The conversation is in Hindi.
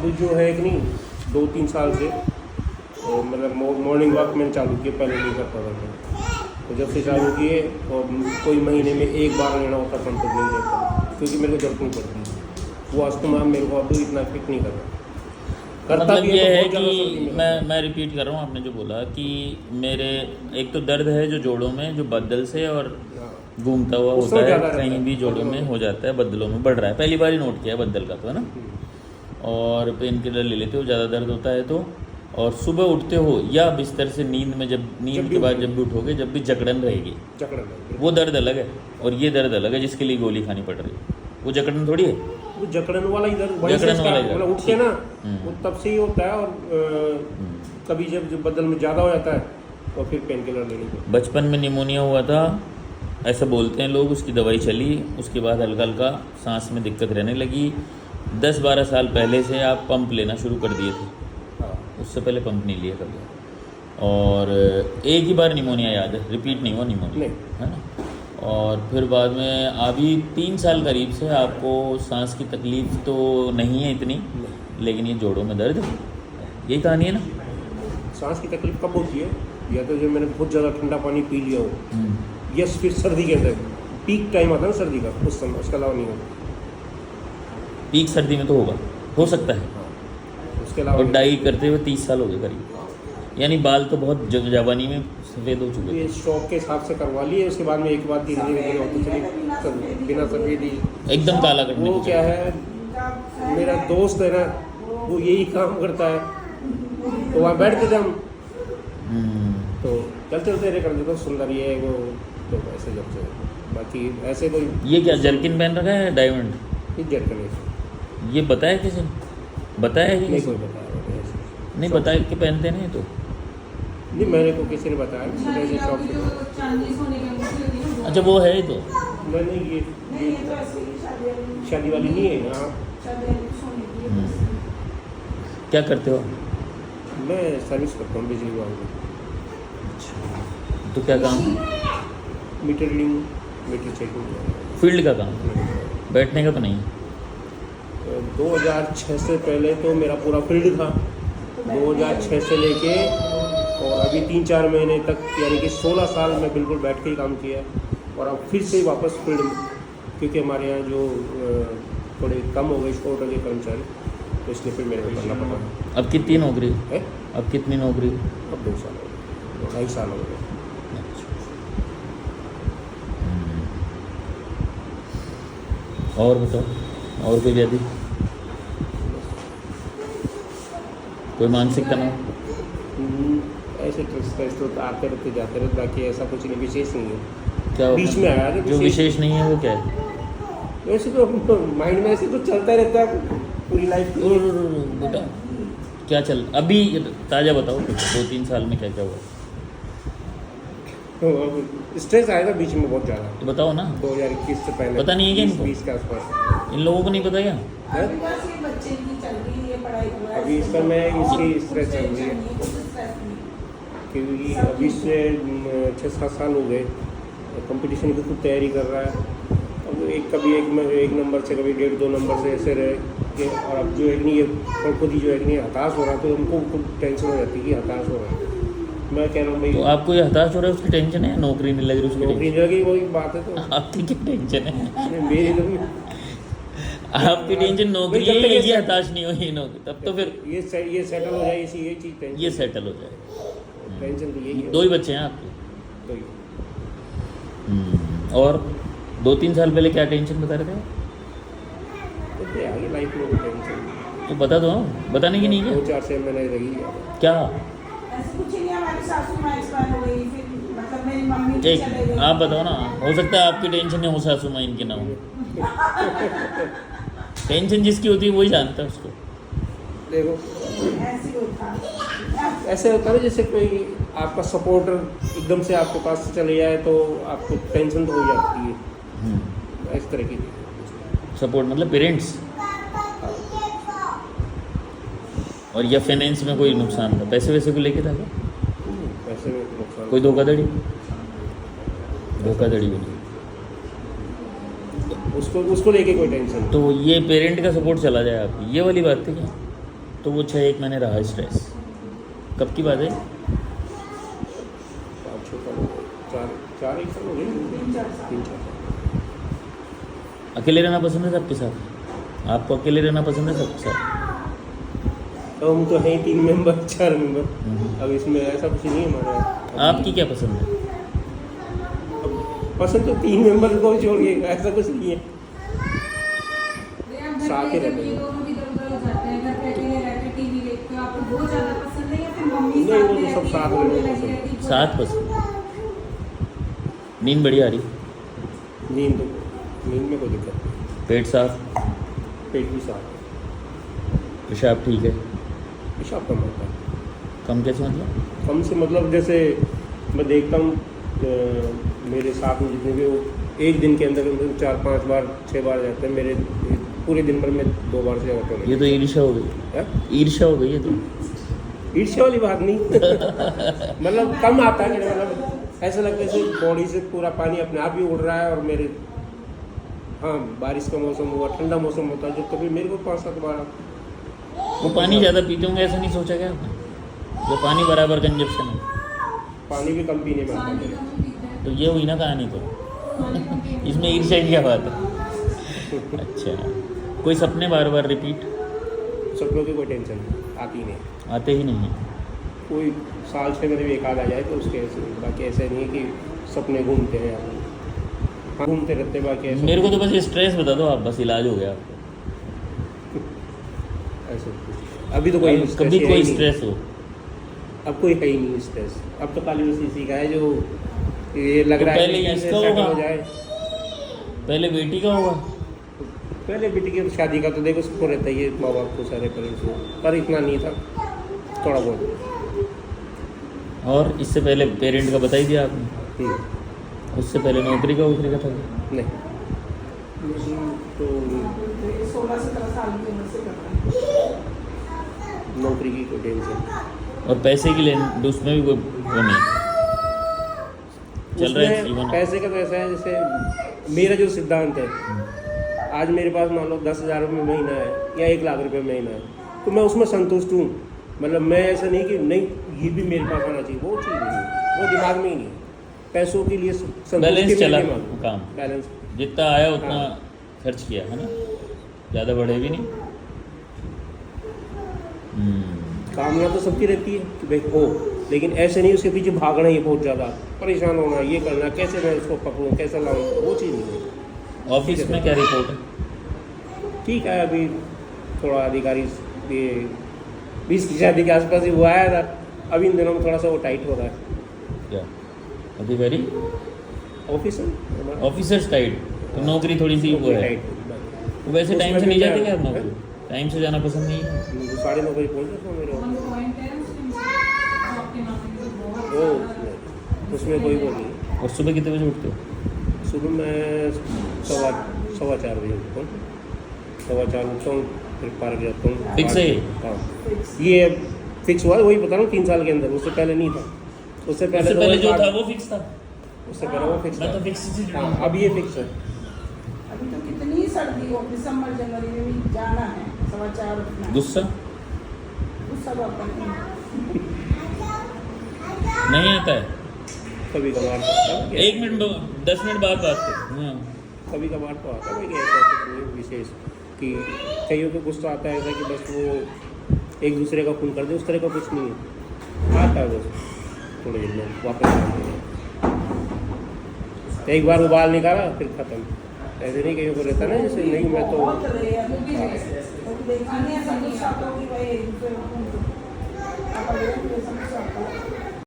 अब जो है कि नहीं 2-3 साल से मतलब मॉर्निंग वॉक मैंने चालू किया, पहले नहीं करता था मैं। तो जब से चालू किए और कोई महीने में एक बार लेना होता कम तो नहीं लेता, क्योंकि मेरे को जरूरत नहीं पड़ती। वो अस्थमा मेरे को अब इतना इफेक्ट नहीं कर रहा। मतलब ये है कि मैं रिपीट कर रहा हूँ, आपने जो बोला कि मेरे एक तो दर्द है जो जोड़ों में, जो बदल से और घूमता हुआ होता है, कहीं भी जोड़ों में हो जाता है, बदलों में बढ़ रहा है, पहली बार ही नोट किया है बदल का तो, है ना। और पेन किलर ले लेते हो ज़्यादा दर्द होता है तो, और सुबह उठते हो या बिस्तर से नींद में, जब नींद के बाद जब भी उठोगे, जब भी जकड़न रहेगी, वो दर्द अलग है और ये दर्द अलग है जिसके लिए गोली खानी पड़ रही है। वो जकड़न थोड़ी है, वो जकड़न वाला इधर जकड़न वाला इधर मतलब उठते ना वो तब से ही होता है। और कभी जब बदल में ज़्यादा हो जाता है तो फिर पेन किलर लेनी पड़ती है। बचपन में निमोनिया हुआ था ऐसा बोलते हैं लोग, उसकी दवाई चली, उसके बाद हल्का हल्का सांस में दिक्कत रहने लगी। 10-12 साल पहले से आप पंप लेना शुरू कर दिए थे, उससे पहले पंप नहीं लिया कभी। और एक ही बार निमोनिया याद है, रिपीट नहीं हुआ निमोनिया, है ना। और फिर बाद में अभी 3 साल करीब से आपको सांस की तकलीफ़ तो नहीं है इतनी, लेकिन ये जोड़ों में दर्द, यही कहानी है ना। सांस की तकलीफ कब होती है? या तो जब मैंने बहुत ज़्यादा ठंडा पानी पी लिया हो, या फिर सर्दी के अंदर पीक टाइम आता है ना सर्दी का, उस समय, उसके अलावा नहीं होता। पीक सर्दी में तो होगा, हो सकता है। उसके अलावा और डाई करते हुए 30 साल हो गए करीब, यानी बाल तो बहुत जवानी में सफ़ेद हो चुके ये शौक के हिसाब से करवा लिए। उसके बाद में एक बार 3 दिन होती चली बिना सफ़ेदी एकदम काला करने वो क्या है, मेरा दोस्त है ना, वो यही काम करता है, तो वहाँ बैठते थे हम, तो चलते चलते रहे कर देते, सुंदर ये वो, तो ऐसे जब से बाकी ऐसे कोई। ये क्या जर्किन पहन रखा है डायमंड? ये जर्किन है। ये बताया किसी ने? बताया है नहीं किसी कोई ने? बताया नहीं बताया कि पहनते नहीं तो। नहीं, मेरे को किसी ने बताया, ऐसे शौक से। अच्छा वो है ही तो। मैंने ये शादी वाली नहीं है यहाँ। क्या करते हो? मैं सर्विस करता हूँ बिजली विभाग में। तो क्या काम? Meter reading, meter checking. Field का काम, बैठने का तो नहीं? 2006 से पहले तो मेरा पूरा फील्ड था, 2006 से लेके और अभी 3-4 महीने तक, यानी कि 16 साल में बिल्कुल बैठ के ही काम किया। और अब फिर से वापस फील्ड में, क्योंकि हमारे यहाँ जो थोड़े कम हो गए स्पोर्ट के कर्मचारी, तो इसलिए फिर मेरे को करना पड़ा। अब कितनी नौकरी है? अब कितनी नौकरी? अब 2 साल हो गए, 2-2.5 साल हो गए। और बताओ, और कोई व्याधि, कोई मानसिक तनाव? ऐसे स्ट्रेस तो आते रहते जाते रहते, बाकी ऐसा कुछ नहीं विशेष नहीं है। क्या बीच में आया था जो विशेष नहीं है वो क्या है? वैसे तो माइंड में ऐसे तो चलता रहता है पूरी लाइफ। बेटा क्या चल, अभी ताज़ा बताओ, 2-3 साल में क्या क्या हुआ? स्ट्रेस आया था बीच में बहुत ज़्यादा। तो बताओ ना। 2021 से पहले पता नहीं है क्या इनको? 20 के आसपास। इन लोगों को नहीं पता क्या? अभी इस पर मैं इसकी स्ट्रेस चल रही है, क्योंकि अभी से 6-7 साल हो गए कंपटीशन की खूब तैयारी कर रहा है। अब कभी एक नंबर से, कभी 1.5-2 नंबर से ऐसे रहे कि, और अब जो है नहीं ये खुद ही जो है नहीं हताश हो रहा, तो उनको खुद टेंशन हो जाती है कि हताश हो रहा है। मैं कह रहा हूँ भाई, तो आपको ये हताश हो रहा है उसकी टेंशन है, नौकरी नहीं लग रही उसकी नौकरी टेंशन? लगी वही बात है। तो आपकी क्या टेंशन है? मेरी तो आपकी टेंशन नौकरी जब तक है, ये हताश नहीं हुई नौकरी, तब तो फिर ये सेटल हो जाए, ये चीज़ टेंशन, ये सेटल हो जाए। टेंशन तो यही है। 2 ही बच्चे हैं आपके? तो ये और 2-3 साल पहले क्या टेंशन बता रहे थे? तो ये आगे लाइफ में टेंशन तो बता दो, बताने की नहीं है 2-4 से मैंने रही क्या? ऐसे कुछ नहीं, हमारी सासू माँ एक्सपायर हो गई, फिर मतलब मेरी मम्मी भी चले एक गई। आप बताओ ना, हो सकता है आपकी टेंशन है, हो सासू माँ इनके ना हो। टेंशन जिसकी होती है वही जानता है उसको। देखो ऐसे होता ऐसे होता है जैसे कोई आपका सपोर्टर एकदम से आपके पास से चले जाए तो आपको टेंशन तो हो जाती है। इस तरह की सपोर्ट मतलब पेरेंट्स, और या फाइनेंस में कोई नुकसान था, पैसे वैसे को लेके था क्या? पैसे में नुकसान, कोई धोखाधड़ी? धोखाधड़ी भी नहीं। उसको लेके कोई टेंशन। तो ये पेरेंट का सपोर्ट चला जाए आपकी, ये वाली बात थी क्या? तो वो 6-1 महीने रहा स्ट्रेस। कब की बात है? 5-6 साल हो गए, 4-1 साल हो गए, 3-4 साल। 3-4 साल। अकेले रहना पसंद है सबके साथ? आपको अकेले रहना पसंद है सबके साथ? तो हम तो हैं 3 मेंबर 4 मेंबर, अब इसमें ऐसा कुछ नहीं है हमारा। आपकी क्या पसंद है? पसंद तो 3 मेंबर को छोड़ के ऐसा कुछ नहीं है। साथ ही रहते हैं। ये दोनों भी इधर-उधर हो जाते हैं, घर पे अकेले रहते टीवी देखते हो, आपको बहुत ज़्यादा पसंद है या फिर मम्मी नहीं, वो साथ में तो सब रहती है, साथ में बोलने रहते लगी हैं। रहती है, साथ पसंद। नींद बढ़िया आ रही? नींद में कोई दिक्कत नहीं, पेट साफ? पेट भी साफ है, पेशाब ठीक है? पेशाब कम होता है। कम कैसे मतलब? कम से मतलब जैसे मैं देखता हूँ मेरे साथ में जितने भी वो एक दिन के अंदर 4-5 बार 6 बार जाते हैं, मेरे पूरे दिन भर में 2 बार से होते हैं। ये तो ईर्ष्या हो गई। है? ईर्ष्या हो गई है तो। ईर्ष्या वाली बात नहीं मतलब कम आता है, मतलब ऐसा लगता है जैसे बॉडी से पूरा पानी अपने आप ही उड़ रहा है। और मेरे हाँ बारिश का मौसम हुआ, ठंडा मौसम होता है, जो कभी मेरे को 5-7 बार वो पानी ज़्यादा पीते होंगे, ऐसा नहीं सोचा क्या आपने? जो पानी बराबर कंजप्शन है, पानी भी कम पीने में आता है। तो ये हुई ना कहानी तो। इसमें ईर्ष्या की क्या बात है? अच्छा, कोई सपने बार बार रिपीट? सपनों की कोई टेंशन आती नहीं, आते ही नहीं हैं। कोई साल 6 महीने में एक आध आ जाए तो उसके ऐसे, बाकी ऐसे नहीं है कि सपने घूमते हैं। हाँ घूमते रहते हैं, बाकी ऐसे मेरे को तो बस स्ट्रेस बता दो आप, बस इलाज हो गया आपको। ऐसे अभी तो कोई stress कभी है कोई ही नहीं। स्ट्रेस हो? अब कोई है ही नहीं स्ट्रेस, अब तो खाली उसी चीज़ का है जो ये लग तो रहा है पहले कि कैसे इसका settle होगा। हो जाए। पहले बेटी का होगा? पहले बेटी की शादी का तो देखो सबको रहता ही है, माँ बाप को, सारे पेरेंट्स को, पर इतना नहीं था, थोड़ा बहुत। और इससे पहले पेरेंट का बता ही दिया आपने? उससे पहले नौकरी का था? नहीं तो 16-17 साल की उम्र से करता है। नौकरी की कोई टेंशन, और पैसे की लेन उसमें भी कोई वो नहीं चल रहा है उसमें जीवन? पैसे का तो ऐसा है, जैसे मेरा जो सिद्धांत है, आज मेरे पास मान लो 10,000 रुपये महीना है या 1 लाख रुपये महीना है, तो मैं उसमें संतुष्ट हूँ। मतलब मैं ऐसा नहीं कि नहीं ये भी मेरे पास आना चाहिए, वो चीज़ नहीं है, वो दिमाग में ही नहीं है। पैसों के लिए बैलेंस चला दिमाग काम, बैलेंस जितना आया उतना हाँ। खर्च किया है ना, ज़्यादा बढ़े भी नहीं। कामना तो सबकी रहती है कि भाई हो, लेकिन ऐसे नहीं उसके पीछे भागना ही बहुत ज़्यादा, परेशान होना, ये करना, कैसे मैं उसको पकड़ूँ, कैसे लाऊँ, वो चीज़ नहीं है। ऑफिस में क्या रिपोर्ट है? ठीक है, अभी थोड़ा अधिकारी ये 20 की शादी के आसपास ही हुआ है था, अभी इन दिनों में थोड़ा सा वो टाइट हो रहा है। क्या अधिकारी? ऑफिस ऑफिसर्स टाइट, तो नौकरी थोड़ी सी वो है। वो वैसे टाइम से नहीं जाते क्या आप नौकरी? टाइम से जाना पसंद नहीं है? 9:30 बजे पहुँच जाता हूँ मेरे वन ऑफिस। पॉइंट है उसमें, जॉब के मामले में बहुत वो ज़्यादा। उसमें कोई वो नहीं। और सुबह कितने बजे उठते हो? सुबह मैं 4:15 बजे उठता हूँ, 4:15 उठता हूँ, फिर पार्क जाता हूँ। फिक्स है ये? हाँ, फिक्स। ये फिक्स हुआ है, वही बता रहा हूँ, 3 साल के अंदर। उससे पहले नहीं था, उससे उससे पहले पहले जो तो था वो फिक्स था? उससे पहले वो फिक्स मैं तो था। फिक्स से जुड़ा हाँ, हूँ। अब ये फिक्स है। अभी तो कितनी सर्दी हो, दिसंबर जनवरी में भी जाना है, 4:15 उठना है। गुस्सा गुस्सा तो आता नहीं। नहीं आता है? कभी कभार 1 मिनट 10 मिनट बाद बात करो। हाँ, कभी कभार तो आता है कि ऐसा कुछ नहीं विशेष, कि कईयों को गुस्सा आता है ऐसा कि बस वो एक दूसरे का खून कर दे, उस तरह का कुछ नहीं है, आता है बस थोड़ी देर में वापस आते हैं। एक बार उबाल निकाला फिर ख़त्म, ऐसे नहीं कईयों को रहता ना, जैसे नहीं मैं तो बहुत रेयर है, तो देखा नहीं ऐसा गुस्सा तो कि भाई एक दूसरे को खून दो। आप अगर समझ सकते हो